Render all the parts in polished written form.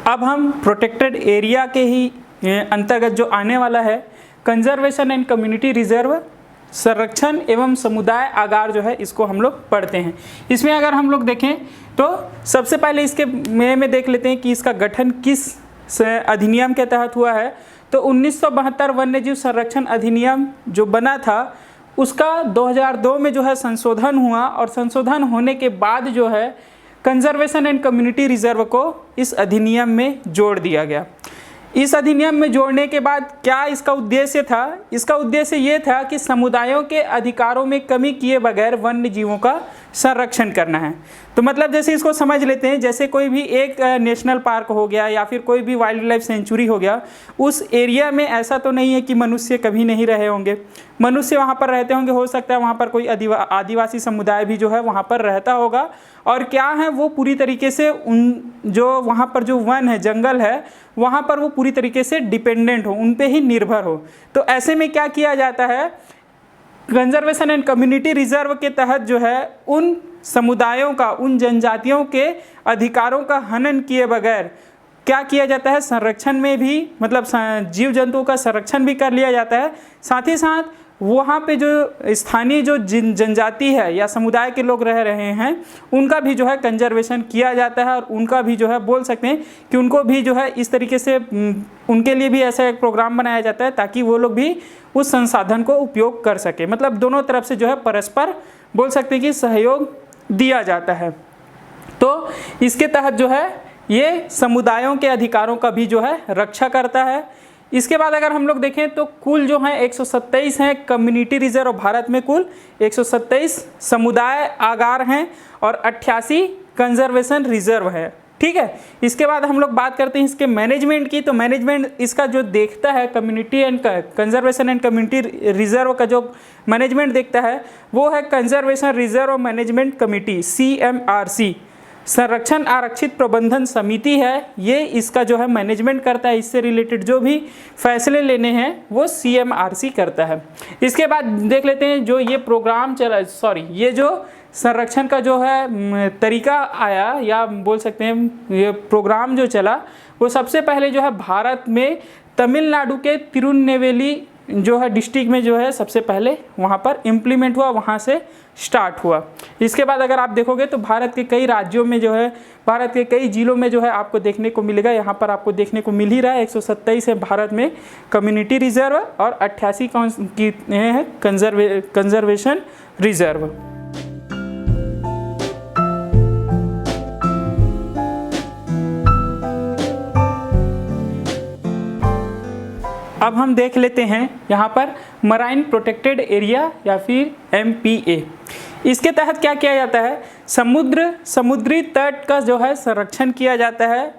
अब हम protected area के ही अंतर्गत जो आने वाला है कंजर्वेशन एंड कम्युनिटी रिजर्व, संरक्षण एवं समुदाय आगार जो है इसको हम लोग पढ़ते हैं। इसमें अगर हम लोग देखें तो सबसे पहले इसके में देख लेते हैं कि इसका गठन किस अधिनियम के तहत हुआ है। तो 1972 वन्यजीव संरक्षण अधिनियम जो बना था उसका 2002 में जो है संशोधन हुआ, और संशोधन होने के बाद जो है कंजर्वेशन एंड कम्युनिटी रिजर्व को इस अधिनियम में जोड़ दिया गया। इस अधिनियम में जोड़ने के बाद क्या इसका उद्देश्य था? इसका उद्देश्य ये था कि समुदायों के अधिकारों में कमी किए बगैर वन्य जीवों का संरक्षण करना है। तो मतलब जैसे इसको समझ लेते हैं, जैसे कोई भी एक नेशनल पार्क हो गया या फिर कोई भी वाइल्ड लाइफ सेंचुरी हो गया, उस एरिया में ऐसा तो नहीं है कि मनुष्य कभी नहीं रहे होंगे, मनुष्य वहाँ पर रहते होंगे, हो सकता है वहाँ पर कोई आदिवासी समुदाय भी जो है वहाँ पर रहता होगा, और क्या है वो पूरी तरीके से उन जो वहाँ पर जो वन है, जंगल है, वहाँ पर वो पूरी तरीके से डिपेंडेंट हो, उन पे ही निर्भर हो। तो ऐसे में क्या किया जाता है, कंजर्वेशन एंड कम्युनिटी रिजर्व के तहत जो है उन समुदायों का, उन जनजातियों के अधिकारों का हनन किए बगैर क्या किया जाता है, संरक्षण में भी मतलब जीव जंतुओं का संरक्षण भी कर लिया जाता है। साथ ही साथ वहाँ पे जो स्थानीय जो जनजाति है या समुदाय के लोग रह रहे हैं उनका भी जो है कंजर्वेशन किया जाता है, और उनका भी जो है बोल सकते हैं कि उनको भी जो है इस तरीके से उनके लिए भी ऐसा एक प्रोग्राम बनाया जाता है ताकि वो लोग भी उस संसाधन को उपयोग कर सके। मतलब दोनों तरफ से जो है परस्पर बोल सकते हैं कि सहयोग दिया जाता है। तो इसके तहत जो है ये समुदायों के अधिकारों का भी जो है रक्षा करता है। इसके बाद अगर हम लोग देखें तो कुल जो है 127 हैं कम्युनिटी रिजर्व, भारत में कुल 127 समुदाय आगार हैं और 88 कंजर्वेशन रिजर्व है। ठीक है, इसके बाद हम लोग बात करते हैं इसके मैनेजमेंट की। तो मैनेजमेंट इसका जो देखता है community and conservation and community reserve का जो मैनेजमेंट देखता है वो है conservation reserve management committee, CMRC, संरक्षण आरक्षित प्रबंधन समिति है, ये इसका जो है मैनेजमेंट करता है। इससे रिलेटेड जो भी फैसले लेने हैं वो CMRC करता है। इसके बाद देख लेते हैं जो ये प्रोग्राम चला, ये जो संरक्षण का जो है तरीका आया या बोल सकते हैं ये प्रोग्राम जो चला वो सबसे पहले जो है भारत में तमिलनाडु के तिरुनेलवेली जो है डिस्ट्रिक्ट में जो है सबसे पहले वहाँ पर इम्प्लीमेंट हुआ, वहाँ से स्टार्ट हुआ। इसके बाद अगर आप देखोगे तो भारत के कई राज्यों में जो है, भारत के कई जिलों में जो है आपको देखने को मिलेगा। यहाँ पर आपको देखने को मिल ही रहा है 127 है भारत में कम्युनिटी रिजर्व और 88 की है कंजर्वेशन रिजर्व। अब हम देख लेते हैं यहाँ पर मराइन प्रोटेक्टेड एरिया या फिर MPA। इसके तहत क्या किया जाता है, समुद्री तट का जो है संरक्षण किया जाता है।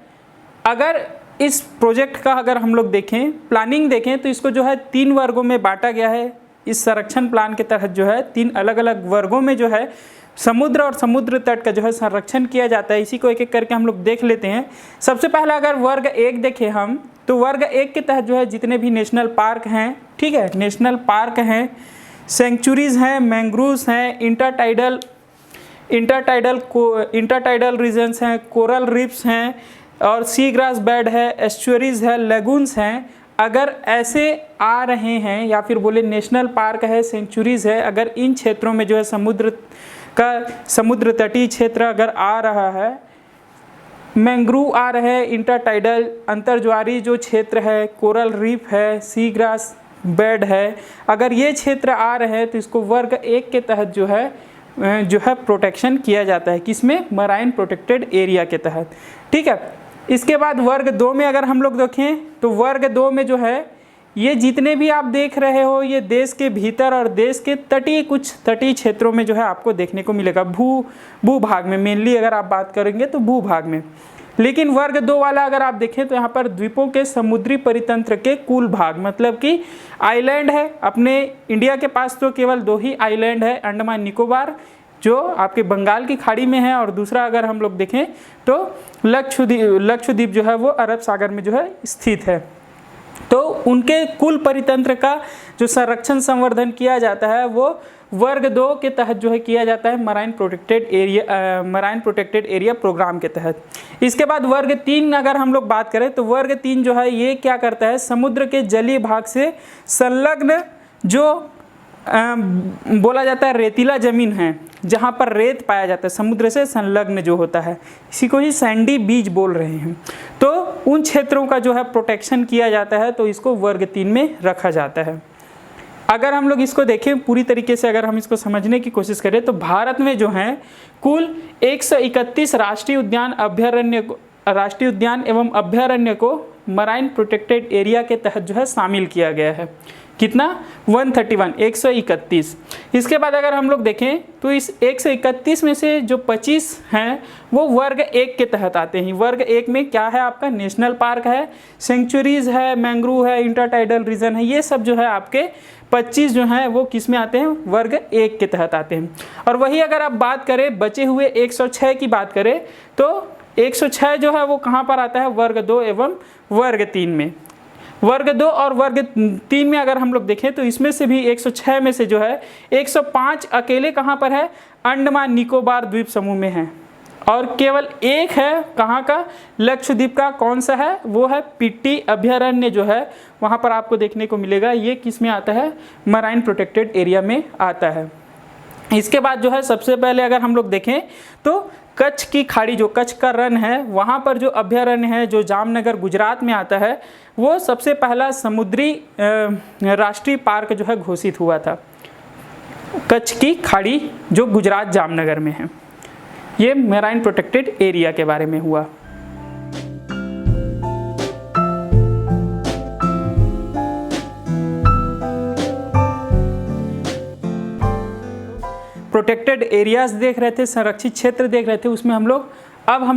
अगर इस प्रोजेक्ट का अगर हम लोग देखें, प्लानिंग देखें तो इसको जो है 3 वर्गों में बांटा गया है। इस संरक्षण प्लान के तहत जो है 3 अलग अलग वर्गों में जो है समुद्र और समुद्र तट का जो है संरक्षण किया जाता है। इसी को एक एक करके हम लोग देख लेते हैं। सबसे पहला अगर वर्ग 1 देखें हम, तो वर्ग 1 के तहत जो है जितने भी नेशनल पार्क हैं, ठीक है, नेशनल पार्क हैं, सेंचुरीज हैं, मैंग्रोव्स हैं, इंटरटाइडल रीजन्स हैं, कोरल रीफ्स हैं और सी ग्रास बेड है, एस्चुअरीज है, लेगून्स हैं, अगर ऐसे आ रहे हैं या फिर बोले नेशनल पार्क है, सेंचुरीज है, अगर इन क्षेत्रों में जो है समुद्र तटीय क्षेत्र अगर आ रहा है, मैंग्रोव आ रहे हैं, इंटरटाइडल अंतर्ज्वारी जो क्षेत्र है, कोरल रीफ है, सी ग्रास बेड है, अगर ये क्षेत्र आ रहे हैं तो इसको वर्ग 1 के तहत जो है प्रोटेक्शन किया जाता है। किसमें, मराइन प्रोटेक्टेड एरिया के तहत। ठीक है, इसके बाद वर्ग 2 में अगर हम लोग देखें तो वर्ग 2 में जो है ये जितने भी आप देख रहे हो ये देश के भीतर और देश के कुछ तटीय क्षेत्रों में जो है आपको देखने को मिलेगा, भूभाग में मेनली अगर आप बात करेंगे तो भूभाग में। लेकिन वर्ग 2 वाला अगर आप देखें तो यहाँ पर द्वीपों के समुद्री परितंत्र के कुल भाग, मतलब कि आइलैंड है, अपने इंडिया के पास तो केवल 2 ही आइलैंड है, अंडमान निकोबार जो आपके बंगाल की खाड़ी में है, और दूसरा अगर हम लोग देखें तो लक्षद्वीप जो है वो अरब सागर में जो है स्थित है। तो उनके कुल परितंत्र का जो संरक्षण संवर्धन किया जाता है वो वर्ग 2 के तहत जो है किया जाता है मराइन प्रोटेक्टेड एरिया प्रोग्राम के तहत। इसके बाद वर्ग 3 अगर हम लोग बात करें तो वर्ग 3 जो है ये क्या करता है, समुद्र के जलीय भाग से संलग्न जो बोला जाता है रेतीला जमीन है, जहाँ पर रेत पाया जाता है, समुद्र से संलग्न जो होता है, इसी को ही सैंडी बीच बोल रहे हैं। तो उन क्षेत्रों का जो है प्रोटेक्शन किया जाता है, तो इसको वर्ग 3 में रखा जाता है। अगर हम लोग इसको देखें पूरी तरीके से, अगर हम इसको समझने की कोशिश करें तो भारत में जो है कुल 131 राष्ट्रीय उद्यान एवं अभ्यारण्य को मराइन प्रोटेक्टेड एरिया के तहत जो है शामिल किया गया है। कितना? 131। इसके बाद अगर हम लोग देखें तो इस 131 में से जो 25 हैं वो वर्ग 1 के तहत आते हैं। वर्ग 1 में क्या है आपका, नेशनल पार्क है, सेंचुरीज है, मैंग्रोव है, इंटरटाइडल रीजन है, ये सब जो है आपके 25 जो हैं वो किस में आते हैं, वर्ग 1 के तहत आते हैं। और वही अगर आप बात करें बचे हुए 106 की बात करें तो 106 जो है वो कहाँ पर आता है, वर्ग 2 एवं वर्ग 3 में। वर्ग 2 और वर्ग 3 में अगर हम लोग देखें तो इसमें से भी 106 में से जो है 105 अकेले कहाँ पर है, अंडमान निकोबार द्वीप समूह में है, और केवल एक है कहाँ का, लक्षद्वीप का। कौन सा है, वो है पिट्टी अभयारण्य जो है वहाँ पर आपको देखने को मिलेगा। ये किस में आता है, मराइन प्रोटेक्टेड एरिया में आता है। इसके बाद जो है सबसे पहले अगर हम लोग देखें तो कच्छ की खाड़ी, जो कच्छ का रण है, वहाँ पर जो अभयारण्य है जो जामनगर गुजरात में आता है, वो सबसे पहला समुद्री राष्ट्रीय पार्क जो है घोषित हुआ था। कच्छ की खाड़ी जो गुजरात जामनगर में है, ये मैराइन प्रोटेक्टेड एरिया के बारे में हुआ। प्रोटेक्टेड एरियाज देख रहे थे, संरक्षित क्षेत्र देख रहे थे, उसमें हम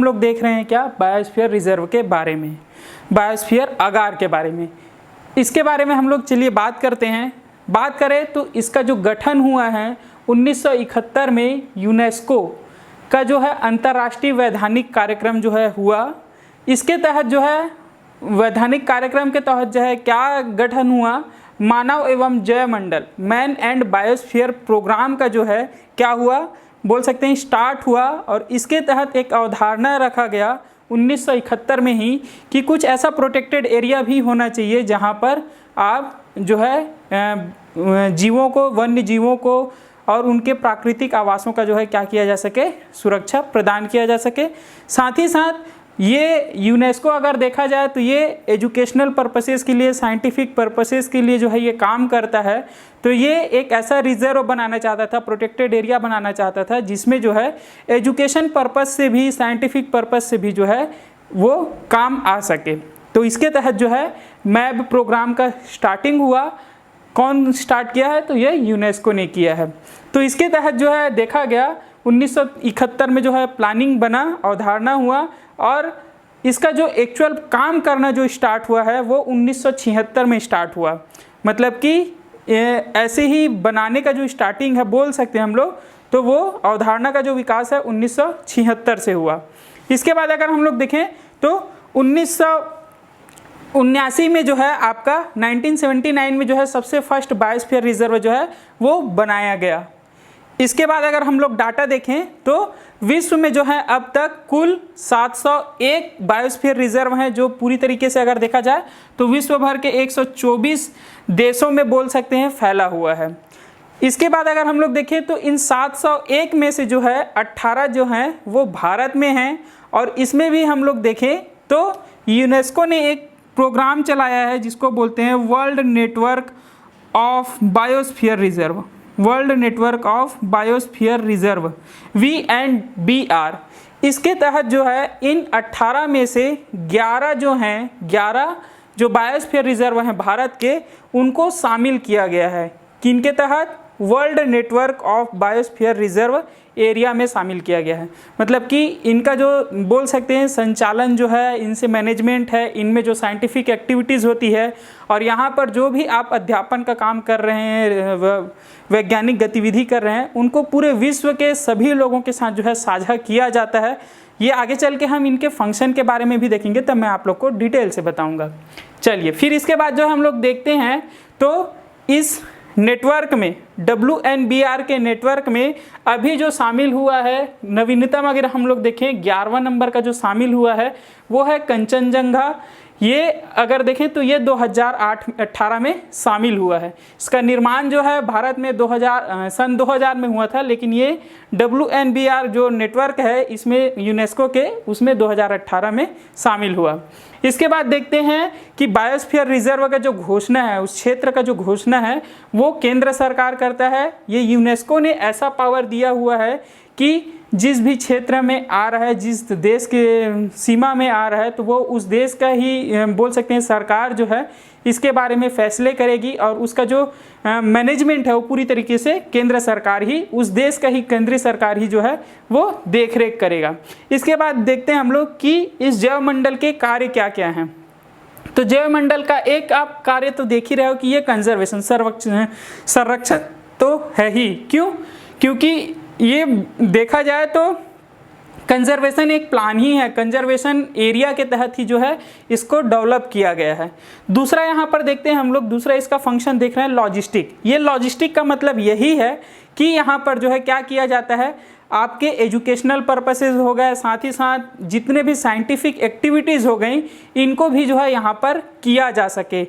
लोग देख रहे हैं क्या, बायोस्फीयर रिजर्व के बारे में, बायोस्फीयर आगार के बारे में। इसके बारे में हम लोग चलिए बात करते हैं। बात करें तो इसका जो गठन हुआ है 1971 में यूनेस्को का जो है अंतर्राष्ट्रीय वैधानिक कार्यक्रम जो है हुआ। इसके तहत जो है वैधानिक कार्यक्रम के तहत जो है क्या गठन हुआ, मानव एवं जैवमंडल, मैन एंड बायोस्फीयर प्रोग्राम का जो है क्या हुआ, बोल सकते हैं स्टार्ट हुआ। और इसके तहत एक अवधारणा रखा गया 1971 में ही कि कुछ ऐसा प्रोटेक्टेड एरिया भी होना चाहिए जहां पर आप जो है जीवों को, वन्य जीवों को और उनके प्राकृतिक आवासों का जो है क्या किया जा सके, सुरक्षा प्रदान किया जा सके। साथ ही साथ ये यूनेस्को अगर देखा जाए तो ये एजुकेशनल पर्पसेस के लिए, साइंटिफिक पर्पसेस के लिए जो है ये काम करता है। तो ये एक ऐसा रिजर्व बनाना चाहता था, प्रोटेक्टेड एरिया बनाना चाहता था जिसमें जो है एजुकेशन पर्पस से भी, साइंटिफिक पर्पस से भी जो है वो काम आ सके। तो इसके तहत जो है मैब प्रोग्राम का स्टार्टिंग हुआ। कौन स्टार्ट किया है, तो ये यूनेस्को ने किया है। तो इसके तहत जो है देखा गया 1971 में जो है प्लानिंग बना, अवधारणा हुआ, और इसका जो एक्चुअल काम करना जो स्टार्ट हुआ है वो 1976 में स्टार्ट हुआ। मतलब कि ऐसे ही बनाने का जो स्टार्टिंग है बोल सकते हैं हम लोग, तो वो अवधारणा का जो विकास है 1976 से हुआ। इसके बाद अगर हम लोग देखें तो 1979 में जो है आपका 1979 में जो है सबसे फर्स्ट बायोस्फीयर रिजर्व जो है वो बनाया गया। इसके बाद अगर हम लोग डाटा देखें तो विश्व में जो है अब तक कुल 701 बायोस्फीयर रिजर्व हैं, जो पूरी तरीके से अगर देखा जाए तो विश्व भर के 124 देशों में बोल सकते हैं फैला हुआ है। इसके बाद अगर हम लोग देखें तो इन 701 में से जो है 18 जो हैं वो भारत में हैं। और इसमें भी हम लोग देखें तो यूनेस्को ने एक प्रोग्राम चलाया है जिसको बोलते हैं world network of biosphere reserve, world network of biosphere reserve, VNBR। इसके तहत जो है इन 18 में से 11 जो हैं, 11 जो बायोस्फीयर रिजर्व हैं भारत के, उनको शामिल किया गया है। किनके तहत, world network of biosphere reserve area में शामिल किया गया है। मतलब कि इनका जो बोल सकते हैं संचालन जो है, इनसे मैनेजमेंट है, इनमें जो साइंटिफिक एक्टिविटीज़ होती है और यहाँ पर जो भी आप अध्यापन का काम कर रहे हैं, वैज्ञानिक गतिविधि कर रहे हैं, उनको पूरे विश्व के सभी लोगों के साथ जो है साझा किया जाता है। ये आगे चल के हम इनके फंक्शन के बारे में भी देखेंगे, तब मैं आप लोग को डिटेल से बताऊँगा। चलिए फिर इसके बाद जो हम लोग देखते हैं तो इस नेटवर्क में, WNBR के नेटवर्क में अभी जो शामिल हुआ है नवीनतम, अगर हम लोग देखें 11वां नंबर का जो शामिल हुआ है वो है कंचनजंगा। ये अगर देखें तो ये 2018 में शामिल हुआ है। इसका निर्माण जो है भारत में सन 2000 में हुआ था, लेकिन ये WNBR जो नेटवर्क है इसमें यूनेस्को के उसमें 2018 में शामिल हुआ। इसके बाद देखते हैं कि बायोस्फीयर रिजर्व का जो घोषणा है, उस क्षेत्र का जो घोषणा है वो केंद्र सरकार करता है। ये यूनेस्को ने ऐसा पावर दिया हुआ है कि जिस भी क्षेत्र में आ रहा है, जिस देश के सीमा में आ रहा है, तो वो उस देश का ही बोल सकते हैं सरकार जो है इसके बारे में फैसले करेगी, और उसका जो मैनेजमेंट है वो पूरी तरीके से केंद्र सरकार ही, उस देश का ही केंद्रीय सरकार ही जो है वो देख रेख करेगा। इसके बाद देखते हैं हम लोग कि इस जैवमंडल के कार्य क्या क्या हैं। तो जैवमंडल का एक आप कार्य तो देख ही रहे हो कि ये कंजर्वेशन, संरक्षण तो है ही। क्यों? क्योंकि ये देखा जाए तो कंजर्वेशन एक प्लान ही है, कंजर्वेशन एरिया के तहत ही जो है इसको डेवलप किया गया है। दूसरा यहाँ पर देखते हैं हम लोग, दूसरा इसका फंक्शन देख रहे हैं लॉजिस्टिक। ये लॉजिस्टिक का मतलब यही है कि यहाँ पर जो है क्या किया जाता है, आपके एजुकेशनल पर्पसेस हो गए, साथ ही साथ जितने भी साइंटिफिक एक्टिविटीज़ हो गई इनको भी जो है यहाँ पर किया जा सके।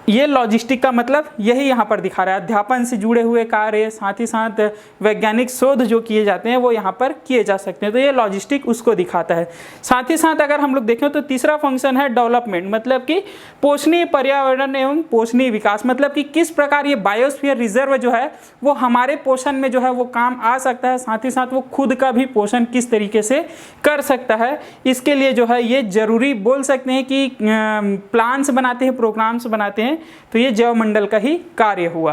ये लॉजिस्टिक का मतलब यही यहाँ पर दिखा रहा है। अध्यापन से जुड़े हुए कार्य, साथ ही साथ वैज्ञानिक शोध जो किए जाते हैं वो यहाँ पर किए जा सकते हैं, तो ये लॉजिस्टिक उसको दिखाता है। साथ ही साथ अगर हम लोग देखें तो तीसरा फंक्शन है डेवलपमेंट, मतलब कि पोषणीय पर्यावरण एवं पोषणीय विकास, मतलब कि किस प्रकार ये बायोस्फीयर रिजर्व जो है वो हमारे पोषण में जो है वो काम आ सकता है, साथ ही साथ वो खुद का भी पोषण किस तरीके से कर सकता है, इसके लिए जो है ये जरूरी बोल सकते हैं कि प्लान्स बनाते हैं, प्रोग्राम्स बनाते हैं, तो ये जैवमंडल का ही कार्य हुआ।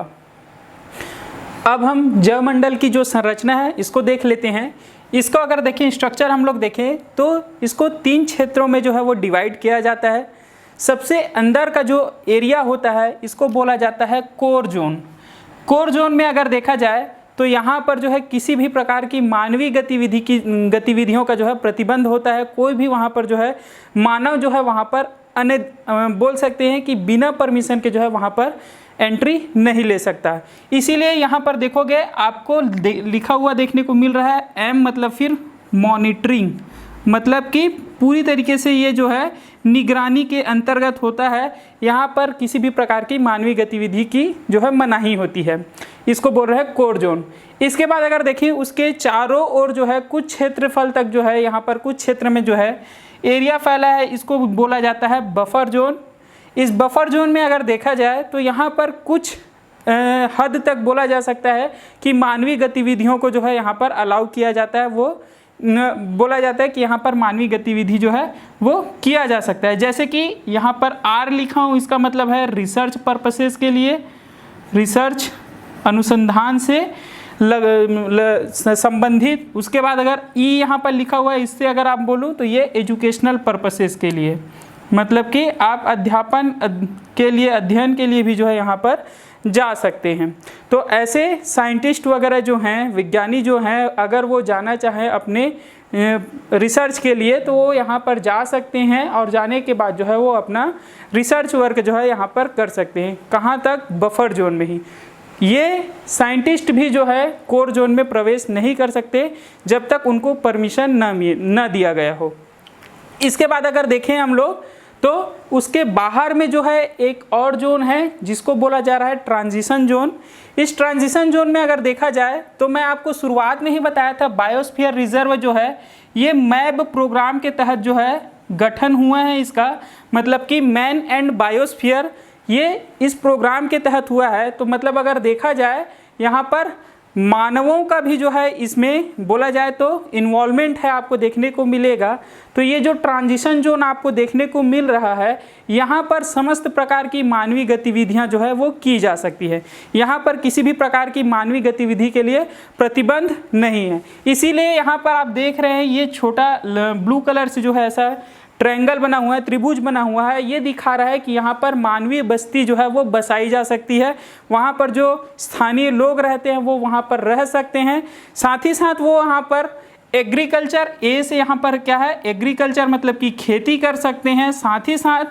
अब हम जैवमंडल की जो संरचना है इसको देख लेते हैं। इसको अगर देखें स्ट्रक्चर हम लोग देखें तो इसको 3 क्षेत्रों में जो है वो डिवाइड किया जाता है। सबसे अंदर का जो एरिया होता है इसको बोला जाता है कोर जोन। कोर जोन में अगर देखा जाए तो यहाँ पर जो है किसी भी प्रकार की मानवीय गतिविधियों का जो है प्रतिबंध होता है। कोई भी वहाँ पर जो है मानव जो है वहाँ पर बोल सकते हैं कि बिना परमिशन के जो है वहाँ पर एंट्री नहीं ले सकता। इसीलिए यहाँ पर देखोगे आपको लिखा हुआ देखने को मिल रहा है एम, मतलब फिर मॉनिटरिंग, मतलब कि पूरी तरीके से ये जो है निगरानी के अंतर्गत होता है। यहाँ पर किसी भी प्रकार की मानवीय गतिविधि की जो है मनाही होती है, इसको बोल रहे हैं कोर जोन। इसके बाद अगर देखें उसके चारों ओर जो है कुछ क्षेत्रफल तक जो है यहाँ पर कुछ क्षेत्र में जो है एरिया फैला है, इसको बोला जाता है बफर जोन। इस बफर जोन में अगर देखा जाए तो यहाँ पर कुछ हद तक बोला जा सकता है कि मानवीय गतिविधियों को जो है यहाँ पर अलाउ किया जाता है, वो बोला जाता है कि यहाँ पर मानवीय गतिविधि जो है वो किया जा सकता है। जैसे कि यहाँ पर आर लिखा हूँ, इसका मतलब है रिसर्च पर्पसेस के लिए, रिसर्च अनुसंधान से संबंधित। उसके बाद अगर ई यहाँ पर लिखा हुआ है, इससे अगर आप बोलूँ तो ये एजुकेशनल पर्पसेस के लिए, मतलब कि आप अध्यापन के लिए, अध्ययन के लिए भी जो है यहाँ पर जा सकते हैं। तो ऐसे साइंटिस्ट वगैरह जो हैं, विज्ञानी जो हैं, अगर वो जाना चाहें अपने रिसर्च के लिए तो वो यहाँ पर जा सकते हैं, और जाने के बाद जो है वो अपना रिसर्च वर्क जो है यहाँ पर कर सकते हैं। कहाँ तक? बफर जोन में ही। ये साइंटिस्ट भी जो है कोर जोन में प्रवेश नहीं कर सकते जब तक उनको परमिशन न दिया गया हो। इसके बाद अगर देखें हम लोग तो उसके बाहर में जो है एक और जोन है जिसको बोला जा रहा है ट्रांजिशन जोन। इस ट्रांजिशन जोन में अगर देखा जाए तो मैं आपको शुरुआत में ही बताया था बायोस्फीयर रिजर्व जो है ये मैब प्रोग्राम के तहत जो है गठन हुआ है। इसका मतलब कि मैन एंड बायोस्फीयर ये इस प्रोग्राम के तहत हुआ है। तो मतलब अगर देखा जाए यहाँ पर मानवों का भी जो है इसमें बोला जाए तो इन्वॉल्वमेंट है, आपको देखने को मिलेगा। तो ये जो ट्रांजिशन जोन आपको देखने को मिल रहा है, यहाँ पर समस्त प्रकार की मानवीय गतिविधियाँ जो है वो की जा सकती है। यहाँ पर किसी भी प्रकार की मानवीय गतिविधि के लिए प्रतिबंध नहीं है। इसीलिए यहाँ पर आप देख रहे हैं ये छोटा ब्लू कलर से जो है ऐसा ट्रायंगल बना हुआ है, त्रिभुज बना हुआ है, ये दिखा रहा है कि यहाँ पर मानवीय बस्ती जो है वो बसाई जा सकती है। वहाँ पर जो स्थानीय लोग रहते हैं वो वहाँ पर रह सकते हैं। साथ ही साथ वो वहाँ पर एग्रीकल्चर, ए से यहाँ पर क्या है एग्रीकल्चर मतलब कि खेती कर सकते हैं। साथ ही साथ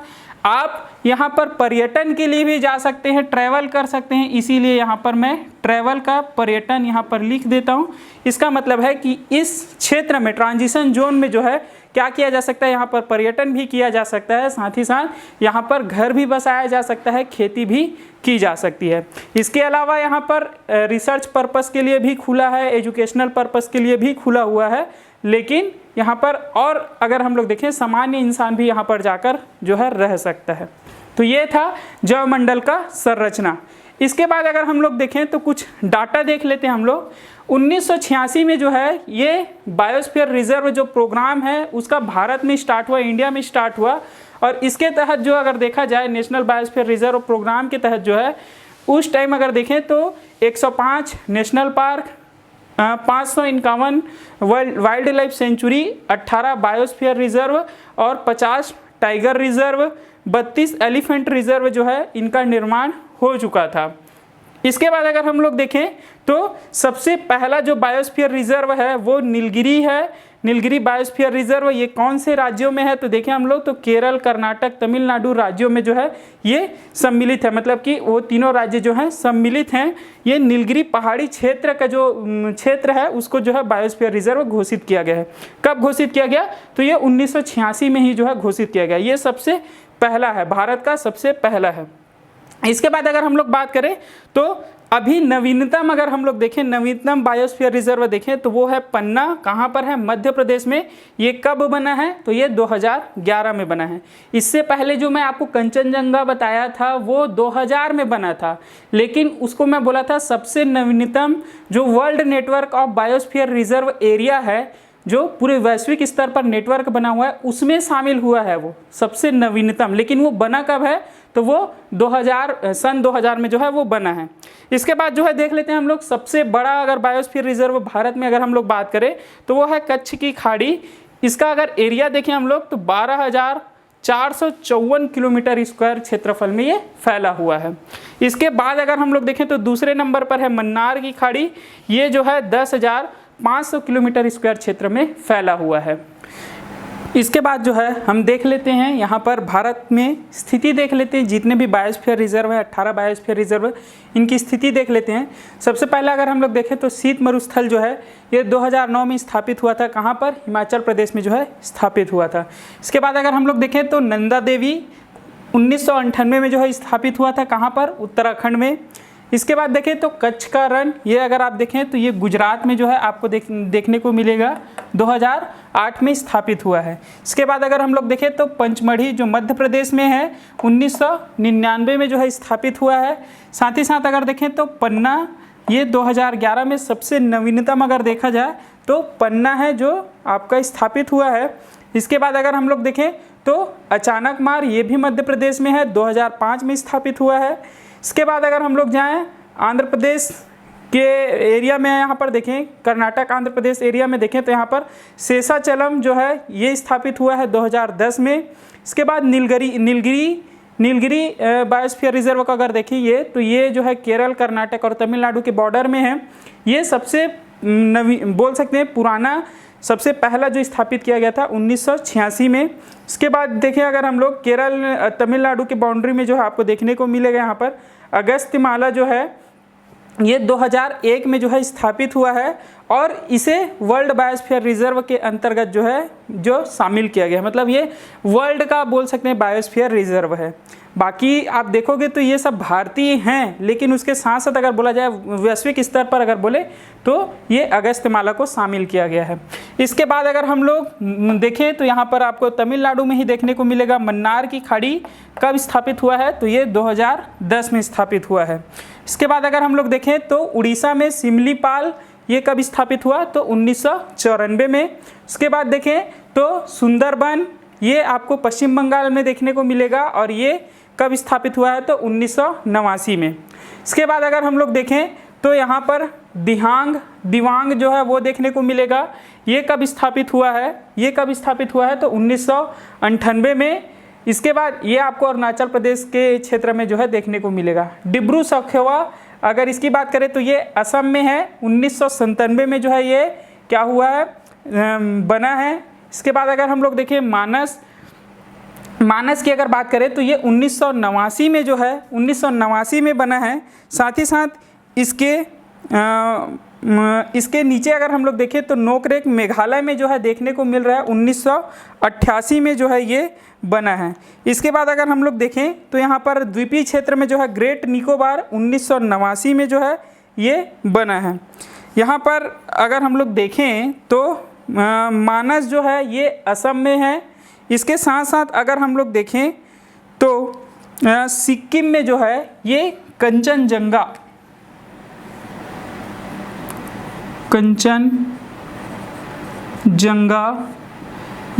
आप यहाँ पर पर्यटन के लिए भी जा सकते हैं, ट्रैवल कर सकते हैं, इसीलिए यहाँ पर मैं ट्रैवल का पर्यटन यहाँ पर लिख देता हूँ। इसका मतलब है कि इस क्षेत्र में ट्रांजिशन जोन में जो है क्या किया जा सकता है, यहाँ पर पर्यटन भी किया जा सकता है, साथ ही साथ यहाँ पर घर भी बसाया जा सकता है, खेती भी की जा सकती है। इसके अलावा यहाँ पर रिसर्च पर्पस के लिए भी खुला है, एजुकेशनल पर्पस के लिए भी खुला हुआ है, लेकिन यहाँ पर और अगर हम लोग देखें सामान्य इंसान भी यहाँ पर जाकर जो है रह सकता है। तो ये था जैवमंडल का संरचना। इसके बाद अगर हम लोग देखें तो कुछ डाटा देख लेते हैं हम लोग। 1986 में जो है ये बायोस्फीयर रिजर्व जो प्रोग्राम है उसका भारत में स्टार्ट हुआ, इंडिया में स्टार्ट हुआ, और इसके तहत जो अगर देखा जाए नेशनल बायोस्फीयर रिजर्व प्रोग्राम के तहत जो है उस टाइम अगर देखें तो 105 national park, 551 wild life sanctuary, 18 biosphere reserve और 50 टाइगर रिजर्व, 32 एलिफेंट रिजर्व जो है इनका निर्माण हो चुका था। इसके बाद अगर हम लोग देखें तो सबसे पहला जो बायोस्फीयर रिजर्व है वो नीलगिरी है। नीलगिरी बायोस्फीयर रिजर्व ये कौन से राज्यों में है तो देखें हम लोग तो केरल, कर्नाटक, तमिलनाडु राज्यों में जो है ये सम्मिलित है, मतलब कि वो तीनों राज्य जो हैं सम्मिलित हैं। ये नीलगिरी पहाड़ी क्षेत्र का जो क्षेत्र है उसको जो है बायोस्फीयर रिजर्व घोषित किया गया है। कब घोषित किया गया तो ये 1986 में ही जो है घोषित किया गया। ये सबसे पहला है, भारत का सबसे पहला है। इसके बाद अगर हम लोग बात करें तो अभी नवीनतम अगर हम लोग देखें नवीनतम बायोस्फीयर रिजर्व देखें तो वो है पन्ना। कहाँ पर है? मध्य प्रदेश में। ये कब बना है तो ये 2011 में बना है। इससे पहले जो मैं आपको कंचनजंगा बताया था वो 2000 में बना था, लेकिन उसको मैं बोला था सबसे नवीनतम जो world network of biosphere reserve area है, जो पूरे वैश्विक स्तर पर नेटवर्क बना हुआ है, उसमें शामिल हुआ है वो सबसे नवीनतम। लेकिन वो बना कब है तो वो सन 2000 में जो है वो बना है। इसके बाद जो है देख लेते हैं हम लोग सबसे बड़ा अगर बायोस्फीयर रिजर्व भारत में अगर हम लोग बात करें तो वो है कच्छ की खाड़ी। इसका अगर एरिया देखें हम लोग तो 12,454 किलोमीटर स्क्वायर क्षेत्रफल में ये फैला हुआ है। इसके बाद अगर हम लोग देखें तो दूसरे नंबर पर है मन्नार की खाड़ी। ये जो है 10,500 किलोमीटर स्क्वायर क्षेत्र में फैला हुआ है। इसके बाद जो है हम देख लेते हैं यहाँ पर भारत में स्थिति देख लेते हैं, जितने भी बायोस्फीयर रिजर्व है 18 बायोस्फीयर रिजर्व, इनकी स्थिति देख लेते हैं। सबसे पहले अगर हम लोग देखें तो शीत मरुस्थल जो है ये 2009 में स्थापित हुआ था। कहाँ पर? हिमाचल प्रदेश में जो है स्थापित हुआ था। इसके बाद अगर हम लोग देखें तो नंदा देवी 1998 में जो है स्थापित हुआ था। कहाँ पर? उत्तराखंड में। इसके बाद देखें तो कच्छ का रण, ये अगर आप देखें तो ये गुजरात में जो है आपको देखने को मिलेगा, 2008 में स्थापित हुआ है। इसके बाद अगर हम लोग देखें तो पंचमढ़ी जो मध्य प्रदेश में है 1999 में जो है स्थापित हुआ है। साथ ही साथ अगर देखें तो पन्ना, ये 2011 में सबसे नवीनतम अगर देखा जाए तो पन्ना है जो आपका स्थापित हुआ है। इसके बाद अगर हम लोग देखें तो अचानकमार, ये भी मध्य प्रदेश में है, 2005 में स्थापित हुआ है। इसके बाद अगर हम लोग जाएं आंध्र प्रदेश के एरिया में, यहाँ पर देखें कर्नाटक आंध्र प्रदेश एरिया में देखें तो यहाँ पर शेषाचलम जो है ये स्थापित हुआ है 2010 में। इसके बाद नीलगिरी बायोस्फीयर रिजर्व का अगर देखें ये तो ये जो है केरल, कर्नाटक और तमिलनाडु के बॉर्डर में है। ये सबसे बोल सकते हैं पुराना, सबसे पहला जो स्थापित किया गया था 1986 में। इसके बाद देखें अगर हम लोग केरल तमिलनाडु के बाउंड्री में जो है आपको देखने को मिलेगा यहाँ पर अगस्त्यमाला जो है ये 2001 में जो है स्थापित हुआ है और इसे वर्ल्ड बायोस्फीयर रिजर्व के अंतर्गत जो है जो शामिल किया गया है। मतलब ये वर्ल्ड का बोल सकते हैं बायोस्फीयर रिजर्व है। बाकी आप देखोगे तो ये सब भारतीय हैं, लेकिन उसके साथ साथ अगर बोला जाए वैश्विक स्तर पर अगर बोले तो ये अगस्त्यमाला को शामिल किया गया है। इसके बाद अगर हम लोग देखें तो यहाँ पर आपको तमिलनाडु में ही देखने को मिलेगा मन्नार की खाड़ी। कब स्थापित हुआ है तो ये 2010 में स्थापित हुआ है। इसके बाद अगर हम लोग देखें तो उड़ीसा में सिमलीपाल, ये कब स्थापित हुआ तो 1994 में। इसके बाद देखें तो सुंदरबन, ये आपको पश्चिम बंगाल में देखने को मिलेगा और ये कब स्थापित हुआ है तो 1989 में। इसके बाद अगर हम लोग देखें तो यहाँ पर दिवांग जो है वो देखने को मिलेगा। ये कब स्थापित हुआ है? ये कब स्थापित हुआ है तो 1998 में। इसके बाद ये आपको अरुणाचल प्रदेश के क्षेत्र में जो है देखने को मिलेगा। डिब्रू सखोवा अगर इसकी बात करें तो ये असम में है, 1997 में जो है ये क्या हुआ है बना है। इसके बाद अगर हम लोग देखें मानस, मानस की अगर बात करें तो ये 1989 में जो है 1989 में बना है। साथ ही साथ इसके नीचे अगर हम लोग देखें तो नोकरेक मेघालय में जो है देखने को मिल रहा है, 1988 में जो है ये बना है। इसके बाद अगर हम लोग देखें तो यहाँ पर द्वीपीय क्षेत्र में जो है ग्रेट निकोबार 1989 में जो है ये बना है। यहाँ पर अगर हम लोग देखें तो मानस जो है ये असम में है। इसके साथ साथ अगर हम लोग देखें तो सिक्किम में जो है ये कंचनजंगा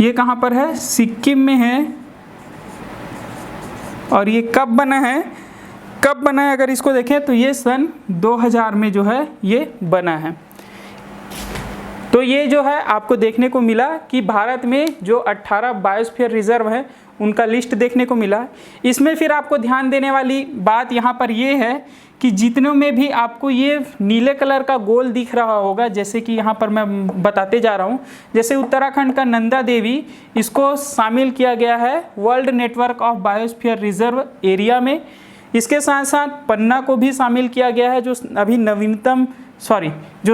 ये कहाँ पर है, सिक्किम में है। और ये कब बना है अगर इसको देखें तो ये सन 2000 में जो है ये बना है। तो ये जो है आपको देखने को मिला कि भारत में जो 18 बायोस्फीयर रिजर्व है उनका लिस्ट देखने को मिला। इसमें फिर आपको ध्यान देने वाली बात यहाँ पर ये है कि जितनों में भी आपको ये नीले कलर का गोल दिख रहा होगा, जैसे कि यहाँ पर मैं बताते जा रहा हूँ, जैसे उत्तराखंड का नंदा देवी, इसको शामिल किया गया है world network of biosphere reserve area में। इसके साथ साथ पन्ना को भी शामिल किया गया है, जो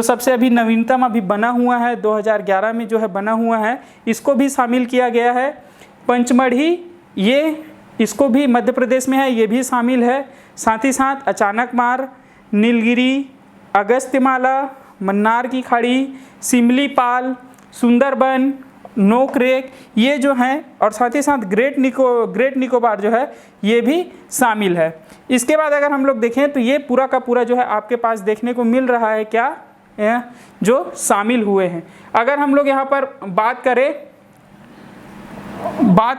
सबसे अभी नवीनतम अभी बना हुआ है 2011 में जो है बना हुआ है, इसको भी शामिल किया गया है। पंचमढ़ी ये इसको भी मध्य प्रदेश में है, ये भी शामिल है। साथ ही साथ अचानकमार, नीलगिरी, अगस्त्यमाला, मन्नार की खाड़ी, सिमलीपाल, सुंदरबन, नोकरेक ये जो हैं, और साथ ही साथ ग्रेट निकोबार जो है ये भी शामिल है। इसके बाद अगर हम लोग देखें तो ये पूरा का पूरा जो है आपके पास देखने को मिल रहा है क्या जो शामिल हुए हैं। अगर हम लोग यहाँ पर बात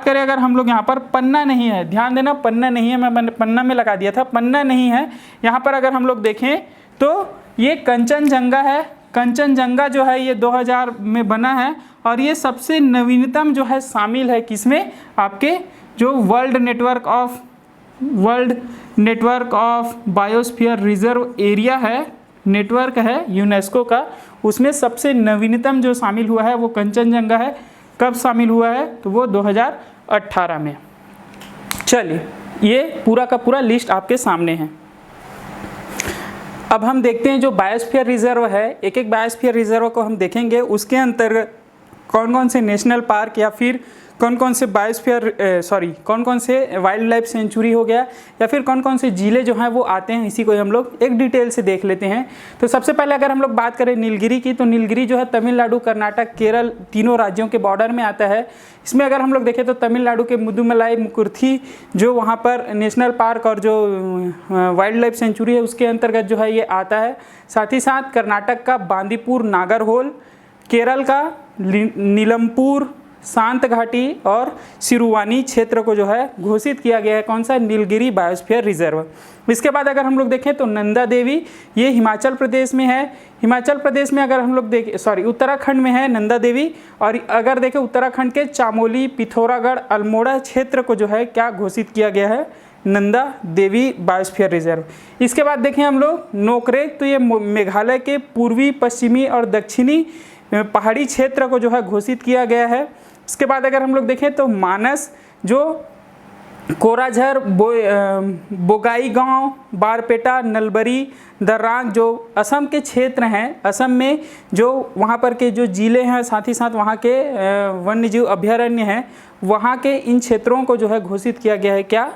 करें अगर हम लोग यहाँ पर पन्ना नहीं है, ध्यान देना पन्ना नहीं है, मैंने पन्ना में लगा दिया था, पन्ना नहीं है। यहाँ पर अगर हम लोग देखें तो ये कंचनजंगा है। कंचनजंगा जो है ये 2000 में बना है और ये सबसे नवीनतम जो है शामिल है किसमें, आपके जो world network of biosphere reserve area है, नेटवर्क है यूनेस्को का, उसमें सबसे नवीनतम जो शामिल हुआ है वो कंचनजंगा है। कब शामिल हुआ है तो वो 2018 में। चलिए ये पूरा का पूरा लिस्ट आपके सामने है। अब हम देखते हैं जो बायोस्फीयर रिजर्व है, एक एक बायोस्फीयर रिजर्व को हम देखेंगे, उसके अंतर्गत कौन कौन से नेशनल पार्क या फिर कौन कौन से कौन कौन से वाइल्ड लाइफ सेंचुरी हो गया या फिर कौन कौन से जिले जो हैं वो आते हैं, इसी को हम लोग एक डिटेल से देख लेते हैं। तो सबसे पहले अगर हम लोग बात करें नीलगिरी की, तो नीलगिरी जो है तमिलनाडु, कर्नाटक, केरल तीनों राज्यों के बॉर्डर में आता है। इसमें अगर हम लोग देखें तो तमिलनाडु के मुदुमलाई मुकुर्थी जो वहाँ पर नेशनल पार्क और जो वाइल्ड लाइफ सेंचुरी है उसके अंतर्गत जो है ये आता है। साथ ही साथ कर्नाटक का बांदीपुर नागरहोल, केरल का नीलमपुर, शांत घाटी और सिरुवानी क्षेत्र को जो है घोषित किया गया है कौन सा, नीलगिरी बायोस्फीयर रिजर्व। इसके बाद अगर हम लोग देखें तो नंदा देवी ये हिमाचल प्रदेश में है। हिमाचल प्रदेश में अगर हम लोग देखें उत्तराखंड में है नंदा देवी, और अगर देखें उत्तराखंड के चामोली, पिथौरागढ़, अल्मोड़ा क्षेत्र को जो है क्या घोषित किया गया है, नंदा देवी बायोस्फीयर रिजर्व। इसके बाद देखें हम लोग नोकरेक, तो ये मेघालय के पूर्वी, पश्चिमी और दक्षिणी पहाड़ी क्षेत्र को जो है घोषित किया गया है। इसके बाद अगर हम लोग देखें तो मानस जो कोराझर, बोगाईगांव, बारपेटा, नलबरी, दर्रांग जो असम के क्षेत्र हैं, असम में जो वहाँ पर के जो जिले हैं, साथ ही साथ वहाँ के वन्यजीव अभयारण्य हैं, वहाँ के इन क्षेत्रों को जो है घोषित किया गया है क्या,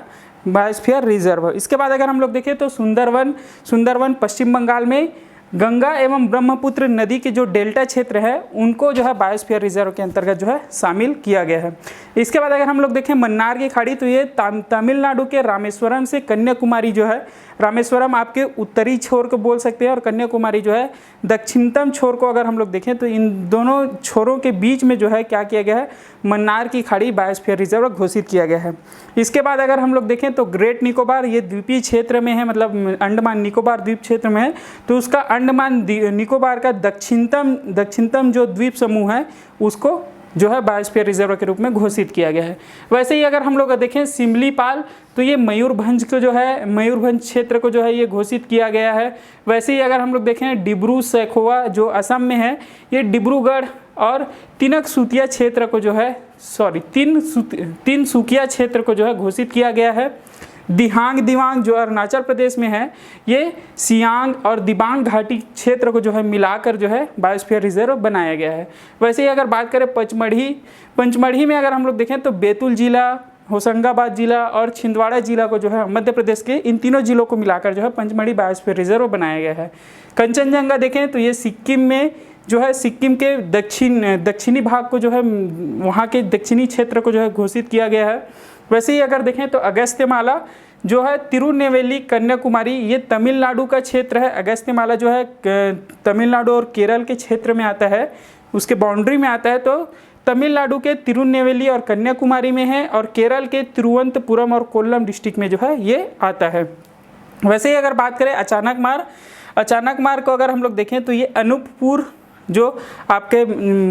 बायोस्फीयर रिजर्व। इसके बाद अगर हम लोग देखें तो सुंदरवन पश्चिम बंगाल में गंगा एवं ब्रह्मपुत्र नदी के जो डेल्टा क्षेत्र है उनको जो है बायोस्फीयर रिजर्व के अंतर्गत जो है शामिल किया गया है। इसके बाद अगर हम लोग देखें मन्नार की खाड़ी, तो ये तमिलनाडु के रामेश्वरम से कन्याकुमारी जो है, रामेश्वरम आपके उत्तरी छोर को बोल सकते हैं और कन्याकुमारी जो है दक्षिणतम छोर को अगर हम लोग देखें तो इन दोनों छोरों के बीच में जो है क्या किया गया है, मन्नार की खाड़ी बायोस्फीयर रिजर्व घोषित किया गया है। इसके बाद अगर हम लोग देखें तो ग्रेट निकोबार ये द्वीपीय क्षेत्र में है, मतलब अंडमान निकोबार द्वीप क्षेत्र में है, तो उसका अंडमान निकोबार का दक्षिणतम जो द्वीप समूह है उसको जो है बायोस्फीयर रिजर्व के रूप में घोषित किया गया है। वैसे ही अगर हम लोग देखें सिमलीपाल, तो ये मयूरभंज को जो है, मयूरभंज क्षेत्र को जो है ये घोषित किया गया है। वैसे ही अगर हम लोग देखें डिब्रू सैखोवा जो असम में है, ये डिब्रूगढ़ और तिनक सुतिया क्षेत्र को जो है तीन सूखिया क्षेत्र को जो है घोषित किया गया है। दिहांग दिवांग जो अरुणाचल प्रदेश में है, ये सियांग और दिबांग घाटी क्षेत्र को जो है मिलाकर जो है बायोस्फीयर रिजर्व बनाया गया है। वैसे ही अगर बात करें पंचमढ़ी में अगर हम लोग देखें तो बैतूल जिला, होशंगाबाद जिला और छिंदवाड़ा जिला को जो है मध्य प्रदेश के इन तीनों जिलों को मिलाकर जो है पंचमढ़ी बायोस्फीयर रिजर्व बनाया गया है। कंचनजंगा देखें तो ये सिक्किम में जो है, सिक्किम के दक्षिणी भाग को जो है, वहाँ के दक्षिणी क्षेत्र को जो है घोषित किया गया है। वैसे ही अगर देखें तो अगस्त्यमाला जो है तिरुनेवेली कन्याकुमारी, ये तमिलनाडु का क्षेत्र है। अगस्त्यमाला जो है तमिलनाडु और केरल के क्षेत्र में आता है, उसके बाउंड्री में आता है। तो तमिलनाडु के तिरुनेवेली और कन्याकुमारी में है और केरल के तिरुवनंतपुरम और कोल्लम डिस्ट्रिक्ट में जो है ये आता है। वैसे ही अगर बात करें अचानक मार को अगर हम लोग देखें तो ये अनूपपुर जो आपके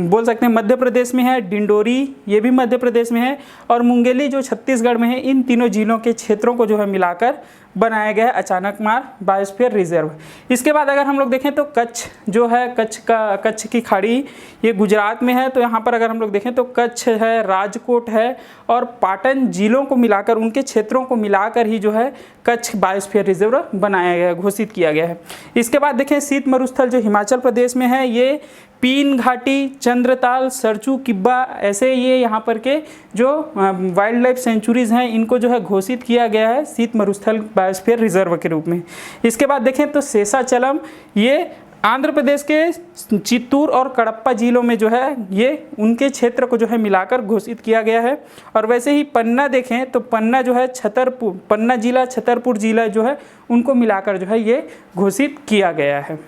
बोल सकते हैं मध्य प्रदेश में है, डिंडोरी ये भी मध्य प्रदेश में है और मुंगेली जो छत्तीसगढ़ में है, इन तीनों जिलों के क्षेत्रों को जो है मिलाकर बनाया गया है अचानकमार बायोस्फीयर रिजर्व। इसके बाद अगर हम लोग देखें तो कच्छ जो है, कच्छ की खाड़ी ये गुजरात में है। तो यहाँ पर अगर हम लोग देखें तो कच्छ है, राजकोट है और पाटन जिलों को मिलाकर, उनके क्षेत्रों को मिलाकर ही जो है कच्छ बायोस्फीयर रिजर्व बनाया गया है, घोषित किया गया है। इसके बाद देखें शीत मरुस्थल जो हिमाचल प्रदेश में है, ये पीन घाटी, चंद्रताल, सरचू, किब्बा ऐसे ये यहाँ पर के जो वाइल्ड लाइफ सेंचुरीज हैं, इनको जो है घोषित किया गया है शीत मरुस्थल बायोस्फीयर रिजर्व के रूप में। इसके बाद देखें तो शेषाचलम, ये आंध्र प्रदेश के चित्तूर और कडप्पा जिलों में जो है ये उनके क्षेत्र को जो है मिलाकर घोषित किया गया है। और वैसे ही पन्ना देखें तो पन्ना जो है पन्ना जिला, छतरपुर जिला जो है उनको मिलाकर जो है ये घोषित किया गया है।